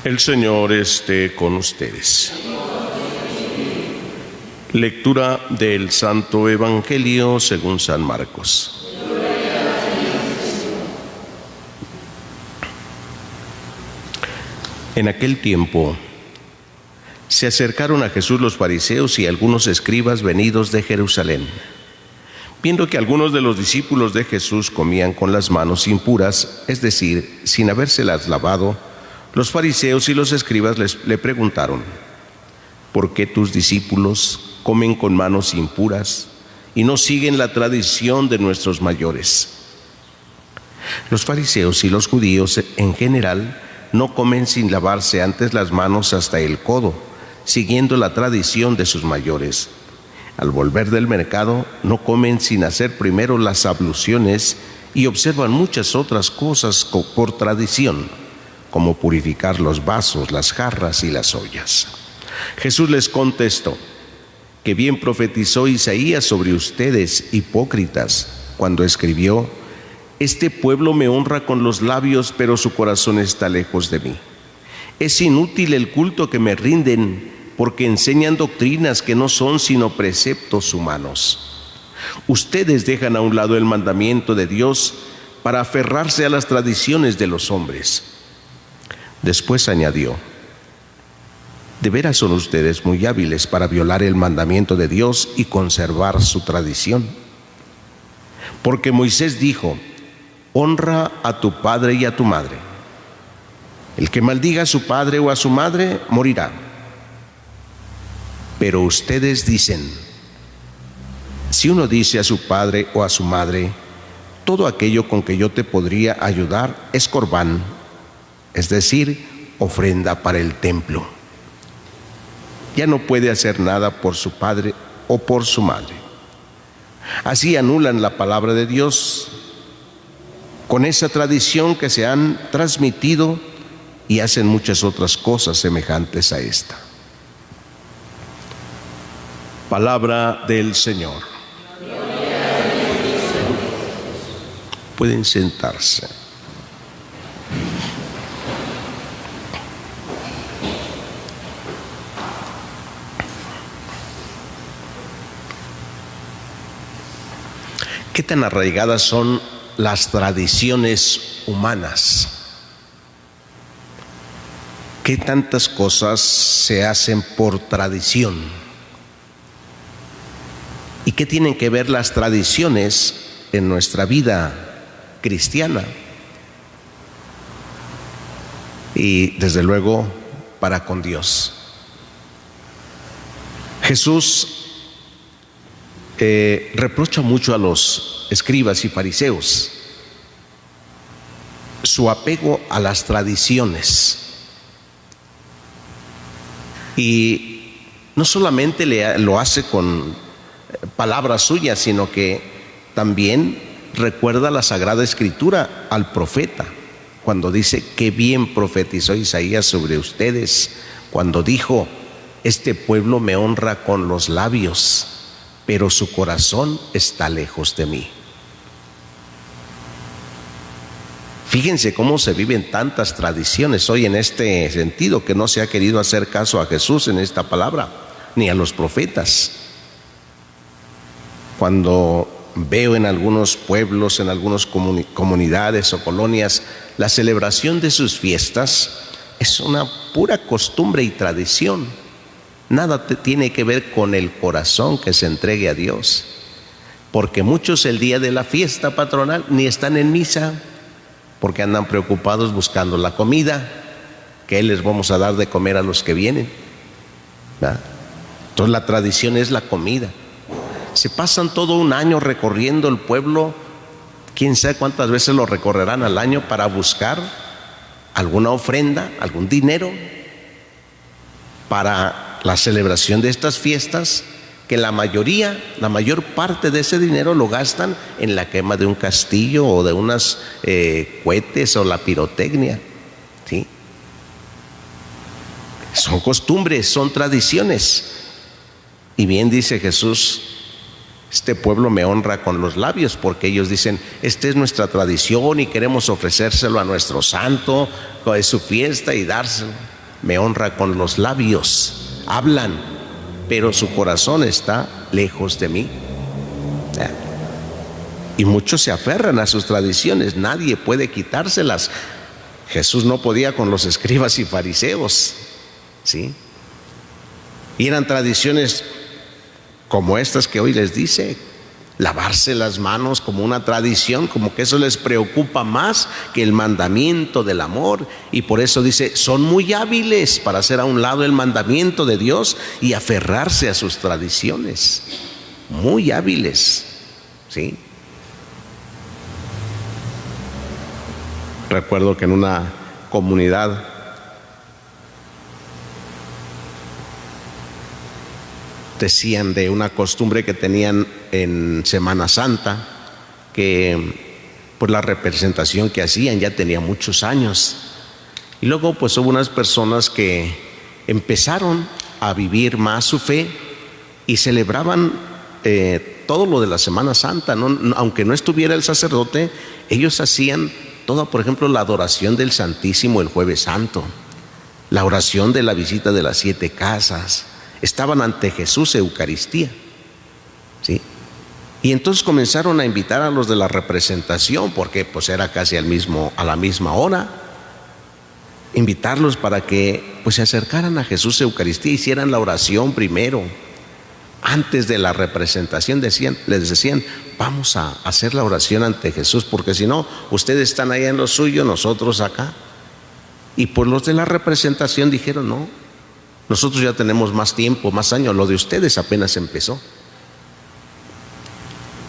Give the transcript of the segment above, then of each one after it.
El Señor esté con ustedes. Lectura del Santo Evangelio según San Marcos. En aquel tiempo se acercaron a Jesús los fariseos y algunos escribas venidos de Jerusalén. Viendo que algunos de los discípulos de Jesús comían con las manos impuras, es decir, sin habérselas lavado, los fariseos y los escribas le preguntaron: ¿por qué tus discípulos comen con manos impuras y no siguen la tradición de nuestros mayores? Los fariseos y los judíos en general no comen sin lavarse antes las manos hasta el codo, siguiendo la tradición de sus mayores. Al volver del mercado, no comen sin hacer primero las abluciones y observan muchas otras cosas por tradición, como purificar los vasos, las jarras y las ollas. Jesús les contestó: que bien profetizó Isaías sobre ustedes, hipócritas, cuando escribió: este pueblo me honra con los labios, pero su corazón está lejos de mí. Es inútil el culto que me rinden, porque enseñan doctrinas que no son sino preceptos humanos. Ustedes dejan a un lado el mandamiento de Dios para aferrarse a las tradiciones de los hombres. Después añadió: de veras son ustedes muy hábiles para violar el mandamiento de Dios y conservar su tradición. Porque Moisés dijo: honra a tu padre y a tu madre. El que maldiga a su padre o a su madre morirá. Pero ustedes dicen: si uno dice a su padre o a su madre, todo aquello con que yo te podría ayudar es corbán, es decir, ofrenda para el templo, ya no puede hacer nada por su padre o por su madre. Así anulan la palabra de Dios con esa tradición que se han transmitido y hacen muchas otras cosas semejantes a esta. Palabra del Señor. Pueden sentarse. ¿Qué tan arraigadas son las tradiciones humanas? ¿Qué tantas cosas se hacen por tradición? ¿Y qué tienen que ver las tradiciones en nuestra vida cristiana? Y desde luego para con Dios. Jesús reprocha mucho a los escribas y fariseos su apego a las tradiciones. Y no solamente lo hace con palabras suyas, sino que también recuerda la Sagrada Escritura al profeta, cuando dice: qué bien profetizó Isaías sobre ustedes, cuando dijo: este pueblo me honra con los labios, pero su corazón está lejos de mí. Fíjense cómo se viven tantas tradiciones hoy en este sentido, que no se ha querido hacer caso a Jesús en esta palabra, ni a los profetas. Cuando veo en algunos pueblos, en algunas comunidades o colonias, la celebración de sus fiestas es una pura costumbre y tradición. Nada tiene que ver con el corazón que se entregue a Dios, porque muchos el día de la fiesta patronal ni están en misa, porque andan preocupados buscando la comida. ¿Qué les vamos a dar de comer a los que vienen? ¿Verdad? Entonces la tradición es la comida. Se pasan todo un año recorriendo el pueblo, quién sabe cuántas veces lo recorrerán al año, para buscar alguna ofrenda, algún dinero para la celebración de estas fiestas, que la mayor parte de ese dinero lo gastan en la quema de un castillo o de unas cohetes o la pirotecnia, ¿sí? Son costumbres, son tradiciones. Y bien dice Jesús: este pueblo me honra con los labios, porque ellos dicen: esta es nuestra tradición y queremos ofrecérselo a nuestro santo, es su fiesta, y dárselo. me honra con los labios, hablan, pero su corazón está lejos de mí. Y muchos se aferran a sus tradiciones, nadie puede quitárselas. Jesús no podía con los escribas y fariseos, ¿sí? Y eran tradiciones como estas que hoy les dice, lavarse las manos como una tradición, como que eso les preocupa más que el mandamiento del amor. Y por eso dice, son muy hábiles para hacer a un lado el mandamiento de Dios y aferrarse a sus tradiciones. Muy hábiles, ¿sí? Recuerdo que en una comunidad decían de una costumbre que tenían en Semana Santa, que pues la representación que hacían ya tenía muchos años. Y luego pues hubo unas personas que empezaron a vivir más su fe y celebraban todo lo de la Semana Santa, aunque no estuviera el sacerdote, ellos hacían toda, por ejemplo, la adoración del Santísimo el Jueves Santo, la oración de la visita de las 7 casas, estaban ante Jesús Eucaristía, ¿sí? Y entonces comenzaron a invitar a los de la representación, porque pues era casi a la misma hora, invitarlos para que pues se acercaran a Jesús Eucaristía, hicieran la oración primero. Antes de la representación les decían, vamos a hacer la oración ante Jesús, porque si no, ustedes están allá en lo suyo, nosotros acá. Y pues los de la representación dijeron, no, nosotros ya tenemos más tiempo, más años, lo de ustedes apenas empezó.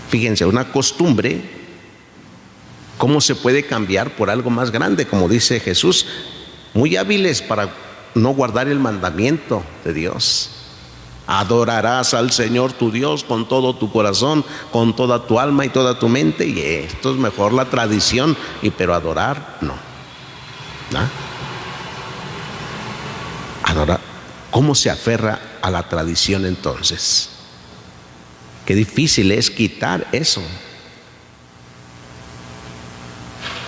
Fíjense, una costumbre, ¿cómo se puede cambiar por algo más grande? Como dice Jesús, muy hábiles para no guardar el mandamiento de Dios. Adorarás al Señor tu Dios con todo tu corazón, con toda tu alma y toda tu mente. Y esto es mejor la tradición, pero adorar no. ¿Ah? Adorar. ¿Cómo se aferra a la tradición entonces? Qué difícil es quitar eso.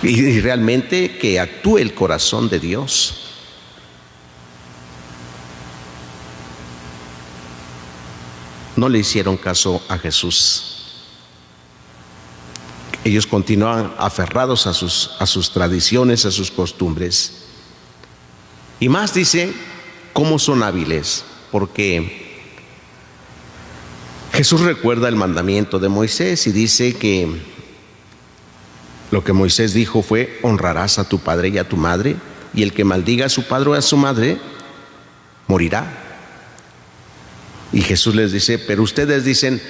Y realmente que actúe el corazón de Dios. No le hicieron caso a Jesús. Ellos continúan aferrados a sus tradiciones, a sus costumbres. Y más dice, ¿cómo son hábiles? Porque Jesús recuerda el mandamiento de Moisés y dice que lo que Moisés dijo fue, honrarás a tu padre y a tu madre, y el que maldiga a su padre o a su madre, morirá. Y Jesús les dice, pero ustedes dicen,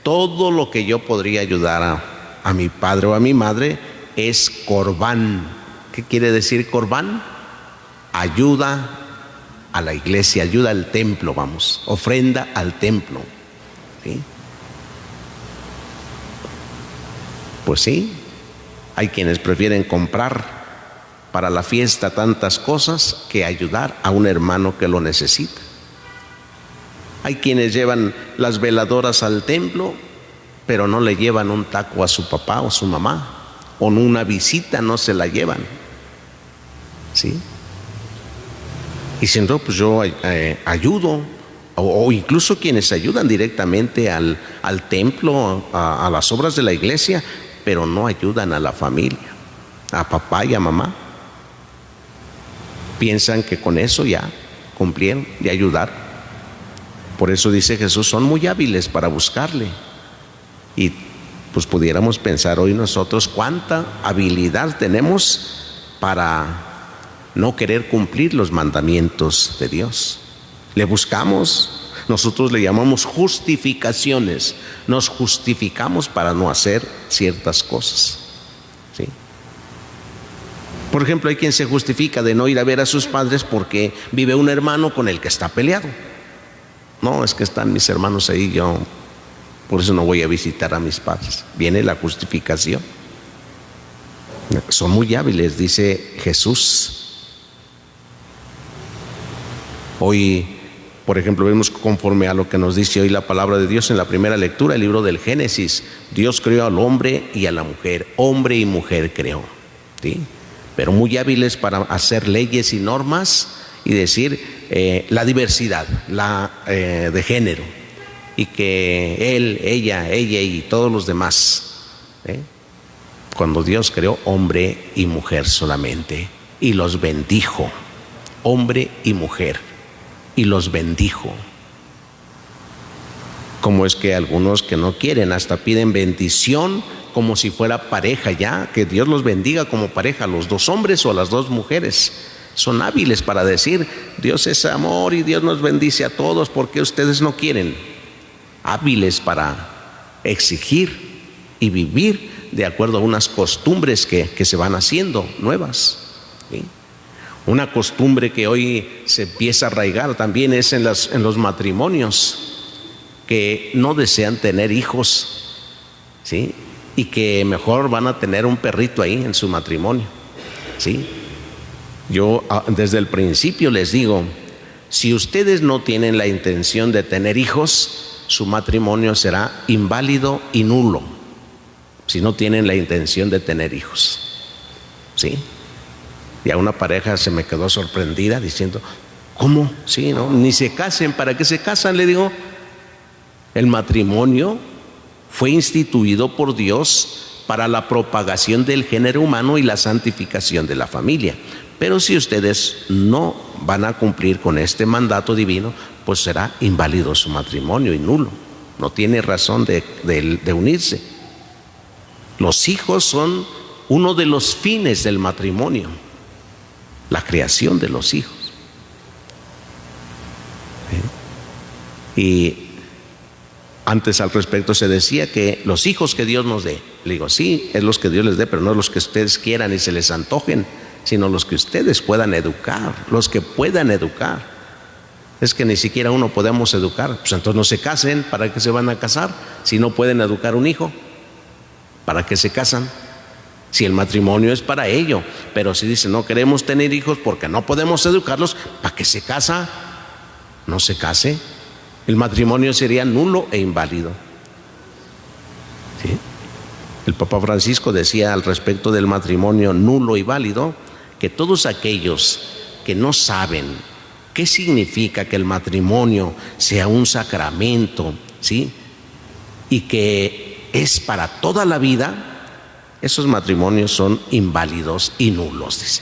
todo lo que yo podría ayudar a mi padre o a mi madre es corbán. ¿Qué quiere decir corbán? Ayuda a la iglesia, ayuda al templo, vamos, ofrenda al templo. ¿Sí? Pues sí, hay quienes prefieren comprar para la fiesta tantas cosas que ayudar a un hermano que lo necesita. Hay quienes llevan las veladoras al templo, pero no le llevan un taco a su papá o su mamá, o una visita no se la llevan, ¿sí? Y diciendo, pues yo ayudo, o incluso quienes ayudan directamente al templo, a las obras de la iglesia, pero no ayudan a la familia, a papá y a mamá. Piensan que con eso ya cumplieron de ayudar. Por eso dice Jesús, son muy hábiles para buscarle. Y pues pudiéramos pensar hoy nosotros cuánta habilidad tenemos para no querer cumplir los mandamientos de Dios. Le buscamos, nosotros le llamamos justificaciones. Nos justificamos para no hacer ciertas cosas, ¿sí? Por ejemplo, hay quien se justifica de no ir a ver a sus padres porque vive un hermano con el que está peleado. No, es que están mis hermanos ahí, yo por eso no voy a visitar a mis padres. Viene la justificación. Son muy hábiles, dice Jesús. Hoy, por ejemplo, vemos conforme a lo que nos dice hoy la palabra de Dios en la primera lectura, el libro del Génesis. Dios creó al hombre y a la mujer, hombre y mujer creó, ¿sí? Pero muy hábiles para hacer leyes y normas y decir la diversidad de género, y que él, ella y todos los demás, cuando Dios creó hombre y mujer solamente, y los bendijo, hombre y mujer, y los bendijo. Como es que algunos que no quieren hasta piden bendición como si fuera pareja ya, que Dios los bendiga como pareja, a los dos hombres o a las dos mujeres. Son hábiles para decir, Dios es amor y Dios nos bendice a todos, ¿por qué ustedes no quieren? Hábiles para exigir y vivir de acuerdo a unas costumbres que se van haciendo nuevas, ¿sí? Una costumbre que hoy se empieza a arraigar también es en los matrimonios, que no desean tener hijos, ¿sí? Y que mejor van a tener un perrito ahí en su matrimonio, ¿sí? Yo desde el principio les digo, si ustedes no tienen la intención de tener hijos, su matrimonio será inválido y nulo, si no tienen la intención de tener hijos, ¿sí? Y a una pareja se me quedó sorprendida diciendo, ¿cómo? Sí, ¿no? Ni se casen, ¿para qué se casan? Le digo, el matrimonio fue instituido por Dios para la propagación del género humano y la santificación de la familia. Pero si ustedes no van a cumplir con este mandato divino, pues será inválido su matrimonio y nulo. No tiene razón de unirse. Los hijos son uno de los fines del matrimonio, la creación de los hijos. Y antes al respecto se decía que los hijos que Dios nos dé, le digo, sí, es los que Dios les dé, pero no los que ustedes quieran y se les antojen, sino los que ustedes puedan educar, los que puedan educar. Es que ni siquiera uno podemos educar, pues entonces no se casen. ¿Para qué se van a casar? Si no pueden educar un hijo, ¿para qué se casan? Si el matrimonio es para ello, pero si dicen no queremos tener hijos porque no podemos educarlos, ¿para qué se casa? No se case. El matrimonio sería nulo e inválido, ¿sí? El Papa Francisco decía al respecto del matrimonio nulo y válido, que todos aquellos que no saben qué significa que el matrimonio sea un sacramento, ¿sí? Y que es para toda la vida, esos matrimonios son inválidos y nulos, dice.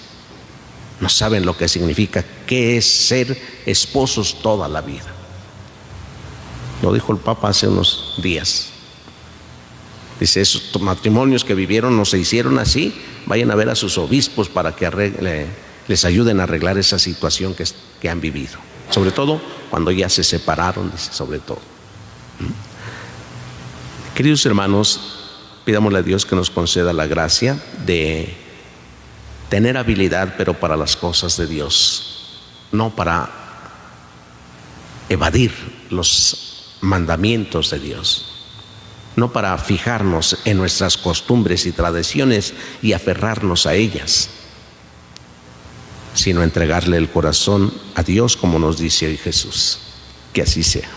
No saben lo que significa, qué es ser esposos toda la vida. Lo dijo el Papa hace unos días. Dice, esos matrimonios que vivieron no se hicieron así, vayan a ver a sus obispos para que les ayuden a arreglar esa situación que han vivido. Sobre todo cuando ya se separaron, dice, sobre todo. Queridos hermanos, pidámosle a Dios que nos conceda la gracia de tener habilidad, pero para las cosas de Dios, no para evadir los mandamientos de Dios, no para fijarnos en nuestras costumbres y tradiciones y aferrarnos a ellas, sino entregarle el corazón a Dios como nos dice hoy Jesús. Que así sea.